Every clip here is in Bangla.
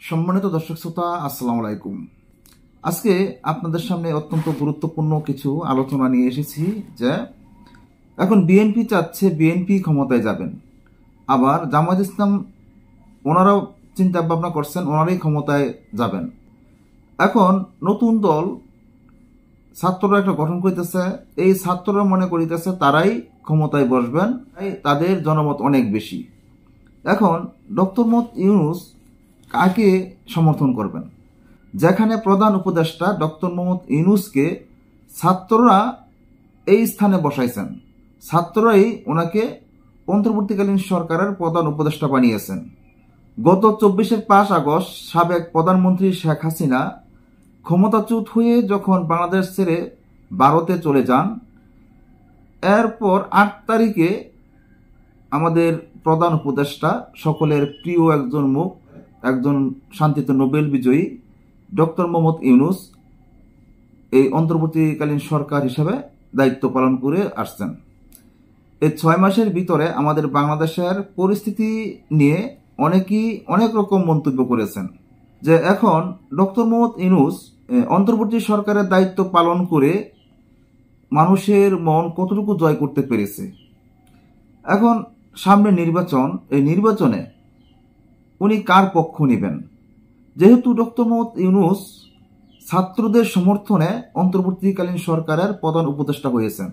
সম্মানিত দর্শক শ্রোতা, আসসালামু আলাইকুম। আজকে আপনাদের সামনে অত্যন্ত গুরুত্বপূর্ণ কিছু আলোচনা নিয়ে এসেছি যে এখন বিএনপি চাচ্ছে বিএনপি ক্ষমতায় যাবেন, আবার জামায়াত ইসলাম ওনারাও চিন্তা ভাবনা করছেন ওনারাই ক্ষমতায় যাবেন। এখন নতুন দল ছাত্ররা একটা গঠন করিতেছে, এই ছাত্ররা মনে করিতেছে তারাই ক্ষমতায় বসবেন, তাদের জনমত অনেক বেশি। এখন ডক্টর মোহাম্মদ ইউনূস কাকে সমর্থন করবেন? যেখানে প্রধান উপদেষ্টা ডক্টর মোহাম্মদ ইউনূসকে ছাত্ররা এই স্থানে বসাইছেন, ছাত্ররাই ওনাকে অন্তর্বর্তীকালীন সরকারের প্রধান উপদেষ্টা বানিয়েছেন। গত 24 আগস্ট সাবেক প্রধানমন্ত্রী শেখ হাসিনা ক্ষমতাচ্যুত হয়ে যখন বাংলাদেশ ছেড়ে ভারতে চলে যান, এরপর 8 তারিখে আমাদের প্রধান উপদেষ্টা, সকলের প্রিয় একজন মুখ, একজন শান্তিতে নোবেল বিজয়ী ডক্টর মোহাম্মদ ইউনূস এই অন্তর্বর্তীকালীন সরকার হিসেবে দায়িত্ব পালন করে আসছেন। এই 6 মাসের ভিতরে আমাদের বাংলাদেশের পরিস্থিতি নিয়ে অনেকেই অনেক রকম মন্তব্য করেছেন যে এখন ডক্টর মোহাম্মদ ইউনূস অন্তর্বর্তী সরকারের দায়িত্ব পালন করে মানুষের মন কতটুকু জয় করতে পেরেছে। এখন সামনে নির্বাচন, এই নির্বাচনে উনি কার পক্ষ নেবেন? যেহেতু ডক্টর মোহাম্মদ ইউনূস ছাত্রদের সমর্থনে অন্তর্বর্তীকালীন সরকারের প্রধান উপদেষ্টা হয়েছেন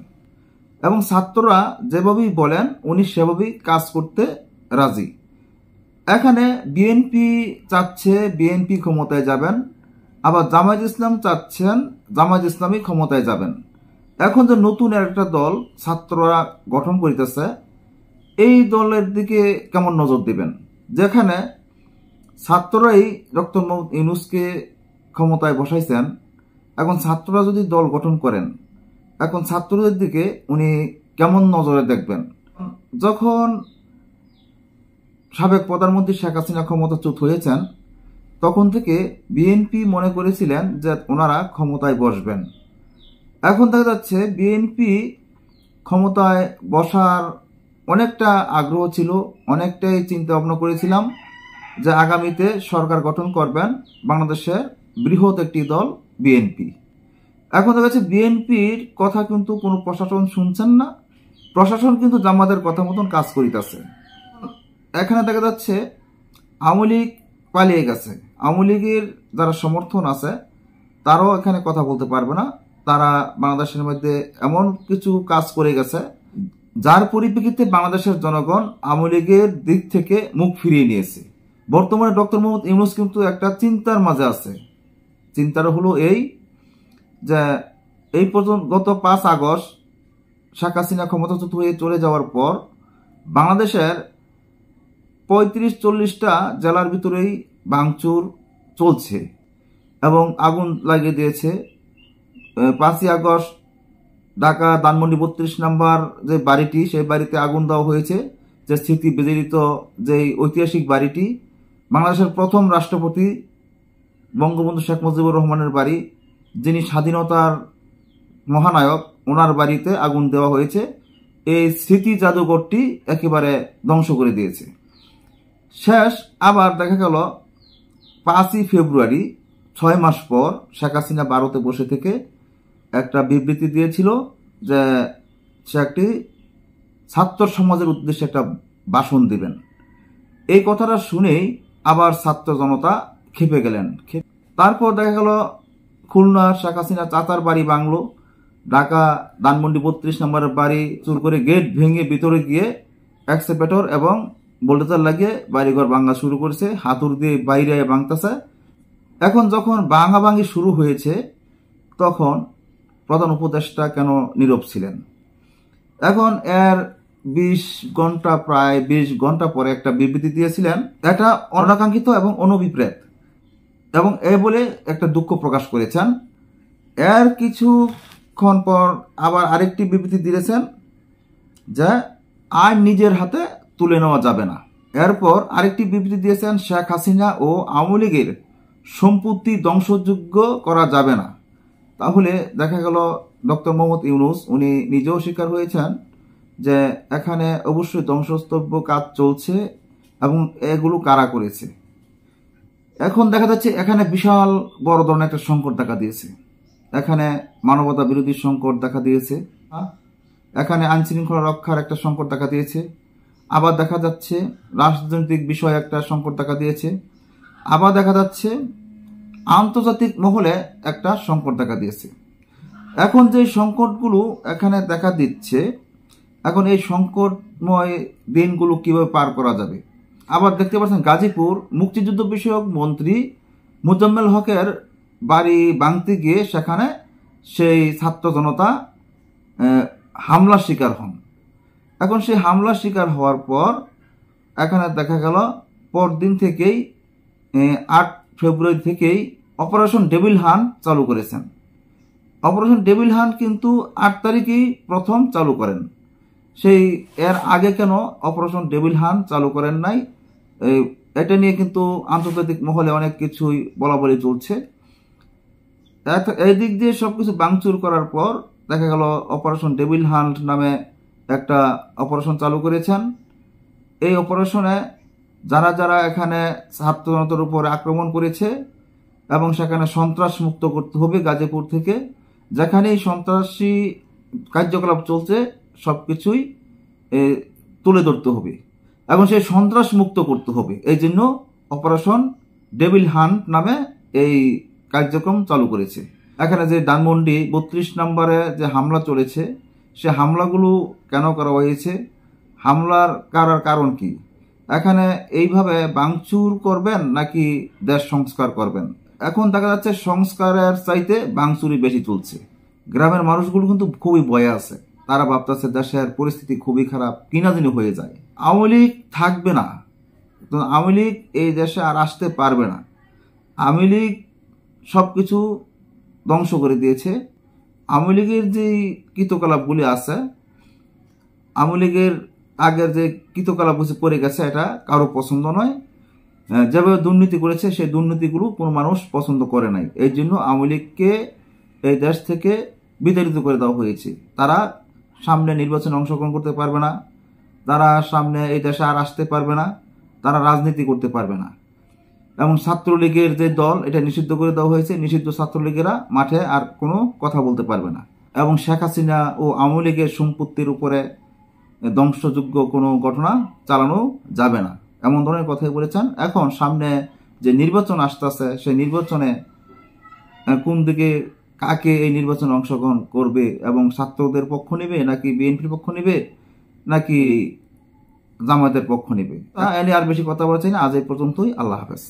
এবং ছাত্ররা যেভাবেই বলেন উনি সেভাবেই কাজ করতে রাজি। এখানে বিএনপি চাচ্ছে বিএনপি ক্ষমতায় যাবেন, আবার জামায়াত ইসলাম চাচ্ছেন জামায়াত ইসলামী ক্ষমতায় যাবেন। এখন যে নতুন একটা দল ছাত্ররা গঠন করিতেছে, এই দলের দিকে কেমন নজর দিবেন? যেখানে ছাত্ররাই ডক্টর মোহাম্মদ ইউনূসকে ক্ষমতায় বসাইছেন, এখন ছাত্ররা যদি দল গঠন করেন, এখন ছাত্রদের দিকে উনি কেমন নজরে দেখবেন? যখন সাবেক প্রধানমন্ত্রী শেখ হাসিনা ক্ষমতাচ্যুত হয়েছেন, তখন থেকে বিএনপি মনে করেছিলেন যে ওনারা ক্ষমতায় বসবেন। এখন দেখা যাচ্ছে বিএনপি ক্ষমতায় বসার অনেকটা আগ্রহ ছিল, অনেকটাই চিন্তা ভাবনা করেছিলাম যে আগামীতে সরকার গঠন করবেন বাংলাদেশের বৃহৎ একটি দল বিএনপি। এখন দেখা যাচ্ছে বিএনপির কথা কিন্তু কোনো প্রশাসন শুনছেন না, প্রশাসন কিন্তু জামাতের কথা মতন কাজ করিতেছে। এখানে দেখা যাচ্ছে আওয়ামী লীগ পালিয়ে গেছে, আওয়ামী লীগের যারা সমর্থন আছে তারাও এখানে কথা বলতে পারবে না। তারা বাংলাদেশের মধ্যে এমন কিছু কাজ করে গেছে যার পরিপ্রেক্ষিতে বাংলাদেশের জনগণ আওয়ামী লীগের দিক থেকে মুখ ফিরিয়ে নিয়েছে। বর্তমানে ডক্টর মোহাম্মদ ইউনূস কিন্তু একটা চিন্তার মাঝে আছে। চিন্তাটা হলো এই যে এই পর্যন্ত গত 5 আগস্ট শেখ হাসিনা ক্ষমতাচ্যুত হয়ে চলে যাওয়ার পর বাংলাদেশের 35-40টা জেলার ভিতরেই ভাঙচুর চলছে এবং আগুন লাগিয়ে দিয়েছে। 5 আগস্ট ঢাকা ধানমন্ডি 32 নম্বর যে বাড়িটি, সেই বাড়িতে আগুন দেওয়া হয়েছে, যে স্মৃতি বিজড়িত যে ঐতিহাসিক বাড়িটি, বাংলাদেশের প্রথম রাষ্ট্রপতি বঙ্গবন্ধু শেখ মুজিবুর রহমানের বাড়ি, যিনি স্বাধীনতার মহানায়ক, ওনার বাড়িতে আগুন দেওয়া হয়েছে। এই স্মৃতি জাদুঘরটি একেবারে ধ্বংস করে দিয়েছে। শেষ আবার দেখা গেল 5 ফেব্রুয়ারি 6 মাস পর শেখ হাসিনা ভারতে বসে থেকে একটা বিবৃতি দিয়েছিল যে সে একটি ছাত্র সমাজের উদ্দেশ্যে একটা ভাষণ দিবেন। এই কথাটা শুনেই আবার ছাত্র জনতা খেপে গেলেন। তারপর দেখা গেল খুলনা শেখ হাসিনা চাচার বাড়ি ভাঙলো, ঢাকা ধানমন্ডি 32 নম্বরের বাড়ি চুর করে গেট ভেঙে ভিতরে গিয়ে এক্সকেভেটর এবং বোল্ডোজার লাগিয়ে বাড়িঘর ভাঙা শুরু করেছে, হাতুড় দিয়ে বাইরে ভাঙতেছে। এখন যখন ভাঙাভাঙি শুরু হয়েছে, তখন প্রধান উপদেষ্টা কেন নীরব ছিলেন? এখন এর 20 ঘন্টা, প্রায় 20 ঘন্টা পরে একটা বিবৃতি দিয়েছিলেন, এটা অনাকাঙ্ক্ষিত এবং অনভিপ্রেত, এবং এ বলে একটা দুঃখ প্রকাশ করেছেন। এর কিছুক্ষণ পর আবার আরেকটি বিবৃতি দিয়েছেন যে আইন নিজের হাতে তুলে নেওয়া যাবে না। এরপর আরেকটি বিবৃতি দিয়েছেন শেখ হাসিনা ও আওয়ামী লীগের সম্পত্তি ধ্বংসযোগ্য করা যাবে না। তাহলে দেখা গেল ডক্টর মোহাম্মদ ইউনূস উনি নিজেও স্বীকার হয়েছেন যে এখানে অবশ্যই ধ্বংসস্তব্য কাজ চলছে এবং এগুলো কারা করেছে। এখন দেখা যাচ্ছে এখানে বিশাল বড় ধরনের একটা সংকট দেখা দিয়েছে। এখানে মানবতা বিরোধী সংকট দেখা দিয়েছে, এখানে আইন শৃঙ্খলা রক্ষার একটা সংকট দেখা দিয়েছে, আবার দেখা যাচ্ছে রাজনৈতিক বিষয়ে একটা সংকট দেখা দিয়েছে, আবার দেখা যাচ্ছে আন্তর্জাতিক মহলে একটা সংকট দেখা দিয়েছে। এখন যে সংকটগুলো এখানে দেখা দিচ্ছে, এখন এই সংকটময় দিনগুলো কিভাবে পার করা যাবে। আবার দেখতে পাচ্ছেন গাজীপুর মুক্তিযুদ্ধ বিষয়ক মন্ত্রী মোজাম্মেল হকের বাড়ি ভাঙতে গিয়ে সেখানে সেই ছাত্র জনতা হামলার শিকার হন। এখন সেই হামলার শিকার হওয়ার পর এখানে দেখা গেল পরদিন থেকেই 8 ফেব্রুয়ারি থেকেই অপারেশন ডেভিল হান্ট চালু করেছেন। অপারেশন ডেভিল হান্ট কিন্তু 8 তারিখেই প্রথম চালু করেন। সেই এর আগে কেন অপারেশন ডেভিল হান্ট চালু করেন নাই, এটা নিয়ে কিন্তু আন্তর্জাতিক মহলে অনেক কিছুই বলাবলি চলছে। এই দিক দিয়ে সবকিছু ভাঙচুর করার পর দেখা গেল অপারেশন ডেভিল হান্ট নামে একটা অপারেশন চালু করেছেন। এই অপারেশনে যারা যারা এখানে ছাত্র জনতার উপর আক্রমণ করেছে এবং সেখানে সন্ত্রাস মুক্ত করতে হবে গাজীপুর থেকে, যেখানেই সন্ত্রাসী কার্যকলাপ চলছে সবকিছুই তুলে ধরতে হবে এবং সেই সন্ত্রাস মুক্ত করতে হবে। এই জন্য অপারেশন ডেভিল হান্ট নামে এই কার্যক্রম চালু করেছে। এখানে যে ধানমন্ডি 32 নম্বরে যে হামলা চলেছে, সে হামলাগুলো কেন করা হয়েছে, হামলার কারণ কি, এখানে এইভাবে ভাঙচুর করবেন নাকি দেশ সংস্কার করবেন। এখন দেখা যাচ্ছে সংস্কারের চাইতে ভাঙচুরই বেশি চলছে। গ্রামের মানুষগুলো কিন্তু খুবই ভয়ে আছে, তারা ভাবতেছে দেশের পরিস্থিতি খুবই খারাপ, কিনা দিনই হয়ে যায়। আওয়ামী লীগ থাকবে না, তো আওয়ামী লীগ এই দেশে আর আসতে পারবে না। আওয়ামী লীগ সবকিছু ধ্বংস করে দিয়েছে। আওয়ামী লীগের যে কৃতকলাপগুলি আছে, আওয়ামী লীগের আগের যে কৃতকলাপ পড়ে গেছে, এটা কারো পছন্দ নয়। যেভাবে দুর্নীতি করেছে সেই দুর্নীতিগুলো কোনো মানুষ পছন্দ করে নাই। এই জন্য আওয়ামী লীগকে এই দেশ থেকে বিতাড়িত করে দেওয়া হয়েছে। তারা সামনে নির্বাচনে অংশগ্রহণ করতে পারবে না, তারা সামনে এই দেশে আর আসতে পারবে না, তারা রাজনীতি করতে পারবে না। এবং ছাত্রলীগের যে দল, এটা নিষিদ্ধ করে দেওয়া হয়েছে। নিষিদ্ধ ছাত্রলীগেরা মাঠে আর কোনো কথা বলতে পারবে না। এবং শেখ হাসিনা ও আওয়ামী লীগের সম্পত্তির উপরে ধ্বংসযোগ্য কোনো ঘটনা চালানো যাবে না, এমন ধরনের কথাই বলেছেন। এখন সামনে যে নির্বাচন আসতেছে, সেই নির্বাচনে কোন দিকে কাকে এই নির্বাচনে অংশগ্রহণ করবে এবং ছাত্রদের পক্ষ নেবে নাকি বিএনপির পক্ষ নেবে নাকি জামায়াতের পক্ষ নেবে, এ নিয়ে আর বেশি কথা বলছি না। আজ এই পর্যন্তই। আল্লাহ হাফেজ।